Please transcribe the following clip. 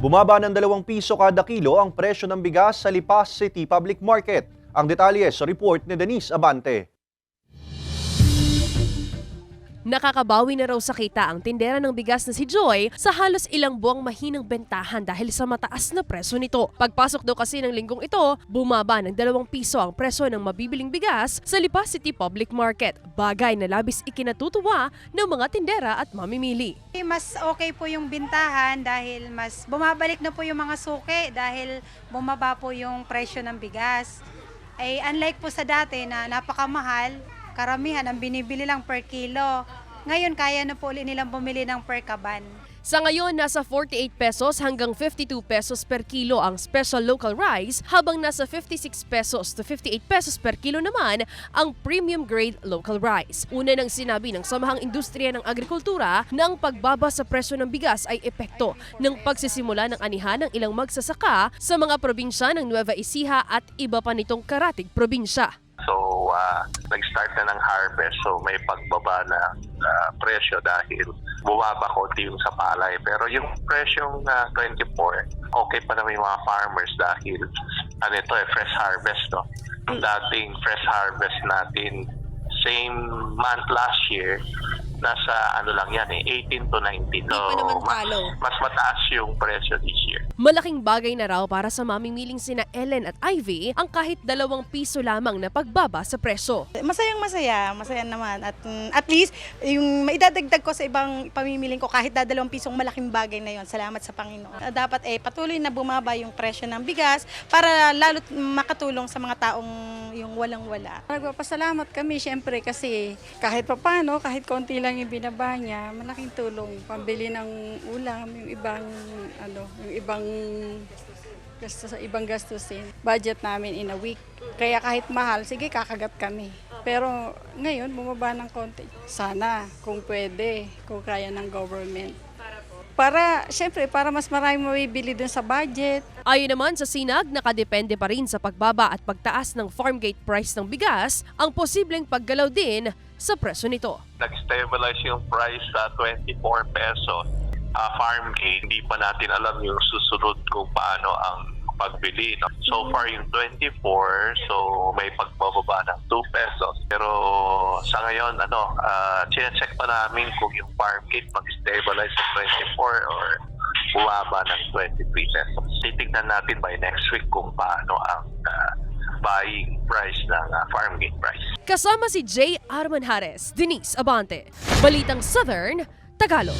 Bumaba ng 2 piso kada kilo ang presyo ng bigas sa Lipa City Public Market. Ang detalye sa report ni Denise Abante. Nakakabawi na raw sa kita ang tindera ng bigas na si Joy sa halos ilang buwang mahinang bentahan dahil sa mataas na presyo nito. Pagpasok daw kasi ng linggong ito, bumaba ng 2 piso ang presyo ng mabibiling bigas sa Lipa City Public Market. Bagay na labis ikinatutuwa ng mga tindera at mamimili. Mas okay po yung bintahan dahil mas bumabalik na po yung mga suki dahil bumaba po yung presyo ng bigas. Ay unlike po sa dati na napakamahal, karamihan ang binibili lang per kilo. Ngayon, kaya na po ulit nilang bumili ng per kaban. Sa ngayon, nasa 48 pesos hanggang 52 pesos per kilo ang special local rice, habang nasa 56 pesos to 58 pesos per kilo naman ang premium grade local rice. Una nang sinabi ng Samahang Industriya ng Agrikultura na ang pagbaba sa presyo ng bigas ay epekto ng pagsisimula ng anihan ng ilang magsasaka sa mga probinsya ng Nueva Ecija at iba pa nitong karatig probinsya. So, nag-start na ng harvest. So, may pagbaba na presyo dahil bumaba konti yung sa palay. Pero yung presyong 24, okay pa naman yung mga farmers dahil fresh harvest. No? Yung dating fresh harvest natin, same month last year, nasa lang yan 18 to 19. So, mas mataas yung presyo this year. Malaking bagay na raw para sa mamimiling sina Ellen at Ivy ang kahit 2 piso lamang na pagbaba sa presyo. Masaya naman at least yung maidadagdag ko sa ibang pamimiling ko kahit 2 pisong malaking bagay na yon. Salamat sa Panginoon. Dapat patuloy na bumaba yung presyo ng bigas para lalo't makatulong sa mga taong yung walang-wala. Nagpapasalamat kami syempre kasi kahit papano, kahit konti lang yung binaba niya, malaking tulong pambili ng ulam, yung ibang gastusin. Budget namin in a week. Kaya kahit mahal, sige kakagat kami. Pero ngayon, bumaba ng konti. Sana, kung pwede, kung kaya ng government. Para mas marami mabibili dun sa budget. Ayon naman sa Sinag, nakadepende pa rin sa pagbaba at pagtaas ng farm gate price ng bigas ang posibleng paggalaw din sa presyo nito. Nag-stabilize yung price sa 24 pesos. Farm gate, hindi pa natin alam yung susunod kung paano ang pagbili. No? So far yung 24, so may pagbababa ng 2 pesos. Pero sa ngayon, chinecheck pa namin kung yung farm gate mag-stabilize sa 24 or bumaba ng 23 pesos. Titignan natin by next week kung paano ang buying price ng farm gate price. Kasama si J. Armanjares, Denise Abante, Balitang Southern, Tagalog.